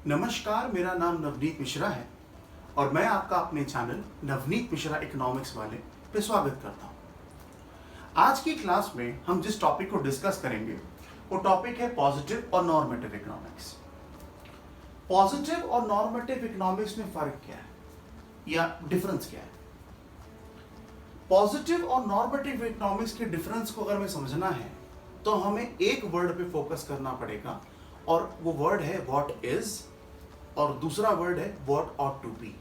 नमस्कार, मेरा नाम नवनीत मिश्रा है और मैं आपका अपने चैनल नवनीत मिश्रा इकोनॉमिक्स वाले पे स्वागत करता हूँ। आज की क्लास में हम जिस टॉपिक को डिस्कस करेंगे वो टॉपिक है पॉजिटिव और नॉर्मेटिव इकोनॉमिक्स। पॉजिटिव और नॉर्मेटिव इकोनॉमिक्स में फर्क क्या है या डिफरेंस क्या है? पॉजिटिव और नॉर्मेटिव इकोनॉमिक्स के डिफरेंस को अगर हमें समझना है तो हमें एक वर्ड पे फोकस करना पड़ेगा और वो वर्ड है व्हाट इज और दूसरा वर्ड है व्हाट ऑट टू बी।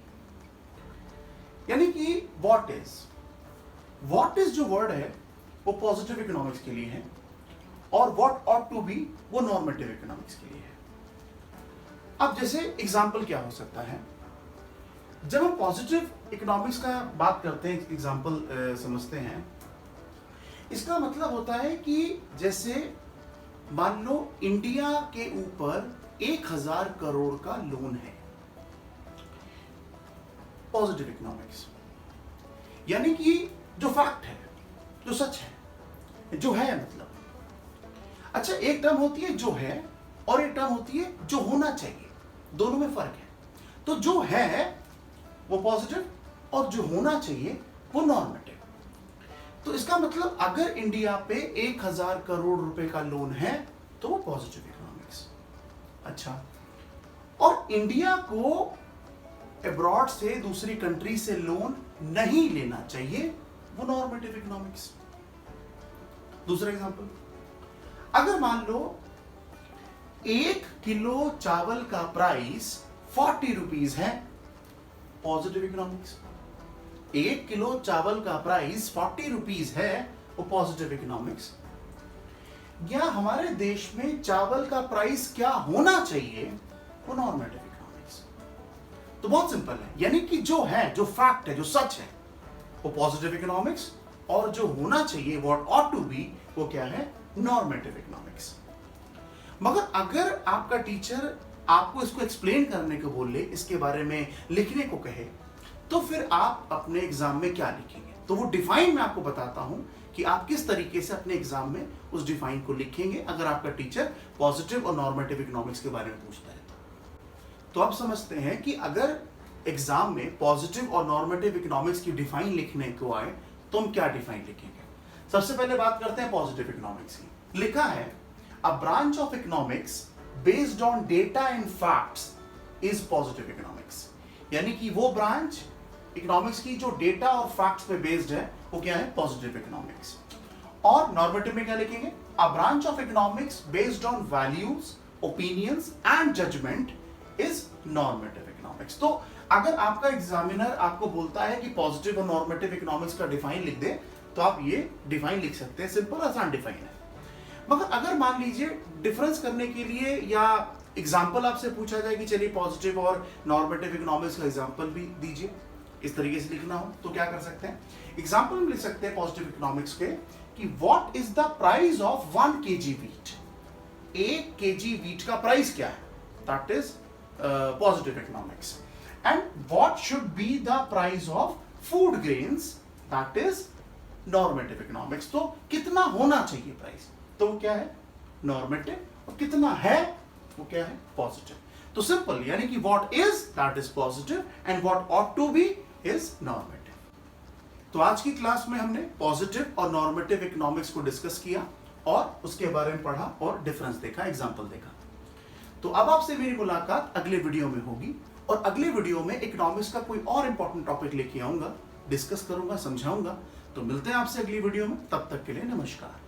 यानी कि व्हाट इज जो वर्ड है वो पॉजिटिव इकोनॉमिक्स के लिए है और व्हाट ऑट टू बी वो नॉर्मेटिव इकोनॉमिक्स के लिए है। अब जैसे एग्जांपल क्या हो सकता है, जब हम पॉजिटिव इकोनॉमिक्स का बात करते हैं, एग्जांपल समझते हैं, इसका मतलब होता है कि जैसे मान लो इंडिया के ऊपर 1000 करोड़ का लोन है। पॉजिटिव इकोनॉमिक्स यानी कि जो फैक्ट है, जो सच है, जो है मतलब। अच्छा, एक टर्म होती है जो है और एक टर्म होती है जो होना चाहिए, दोनों में फर्क है। तो जो है वो पॉजिटिव और जो होना चाहिए वो नॉर्मेटिव। तो इसका मतलब अगर इंडिया पे 1000 करोड़ रुपए का लोन है तो वो पॉजिटिव इकोनॉमिक्स। अच्छा, और इंडिया को अब्रॉड से, दूसरी कंट्री से लोन नहीं लेना चाहिए, वो नॉर्मेटिव इकोनॉमिक्स। दूसरा एग्जांपल, अगर मान लो 1 किलो चावल का प्राइस 40 रुपीज है, पॉजिटिव इकोनॉमिक्स। 1 किलो चावल का प्राइस 40 रुपीज है, वो पॉजिटिव इकोनॉमिक्स। या हमारे देश में चावल का प्राइस क्या होना चाहिए, वो नॉर्मेटिव इकोनॉमिक्स। तो बहुत सिंपल है, यानी कि जो है, जो फैक्ट है, जो सच है, वो पॉजिटिव इकोनॉमिक्स, और जो होना चाहिए, व्हाट ऑट टू बी, वो क्या है, नॉर्मेटिव इकोनॉमिक्स। मगर अगर आपका टीचर आपको इसको एक्सप्लेन करने को बोले, इसके बारे में लिखने को कहे, तो फिर आप अपने एग्जाम में क्या लिखेंगे? तो वो डिफाइन मैं आपको बताता हूं कि आप किस तरीके से अपने एग्जाम में उस डिफाइन को लिखेंगे अगर आपका टीचर पॉजिटिव और नॉर्मेटिव इकोनॉमिक्स के बारे में पूछता है। तो आप समझते हैं कि अगर एग्जाम में पॉजिटिव और नॉर्मेटिव इकोनॉमिक्स की डिफाइन लिखने को आए तो हम क्या डिफाइन लिखेंगे? सबसे पहले बात करते हैं पॉजिटिव इकोनॉमिक्स की। लिखा है, अ branch of economics based on data and facts is positive economics. यानी कि वो ब्रांच इकोनॉमिक्स की जो डेटा और फैक्ट्स पे बेस्ड है, वो क्या है, पॉजिटिव इकोनॉमिक्स। और नॉर्मेटिव में क्या लिखेंगे? A branch of economics based on values, opinions and judgement is normative economics. तो अगर आपका एग्जामिनर आपको बोलता है कि पॉजिटिव और नॉर्मेटिव इकोनॉमिक्स का डिफाइन लिख दे, तो आप ये डिफाइन लिख सकते हैं, सिंपल आसान डिफाइन है। मगर अगर मान लीजिए डिफरेंस करने के लिए या एग्जाम्पल आपसे पूछा जाए कि चलिए पॉजिटिव और नॉर्मेटिव इकोनॉमिक्स का एग्जाम्पल भी दीजिए, इस तरीके से लिखना हो तो क्या कर सकते हैं? एग्जाम्पल में लिख सकते हैं पॉजिटिव इकोनॉमिक्स के कि what is the price of 1 kg wheat. 1 kg wheat का प्राइस क्या है? That is positive economics. And what should be the price of food grains, that is normative economics. तो कितना होना चाहिए प्राइस, तो वो क्या है, नॉर्मेटिव, और कितना है वो क्या है, पॉजिटिव। तो सिंपल, यानी कि what is, that is positive, and what ought to be is normative. तो आज की क्लास में हमने पॉजिटिव और नॉर्मेटिव इकोनॉमिक्स को डिस्कस किया और उसके बारे में पढ़ा और डिफरेंस देखा, एग्जांपल देखा। तो अब आपसे मेरी मुलाकात अगले वीडियो में होगी और अगले वीडियो में इकोनॉमिक्स का कोई और इंपॉर्टेंट टॉपिक लेके आऊंगा, डिस्कस करूंगा, समझाऊंगा। तो मिलते हैं आपसे अगली वीडियो में, तब तक के लिए नमस्कार।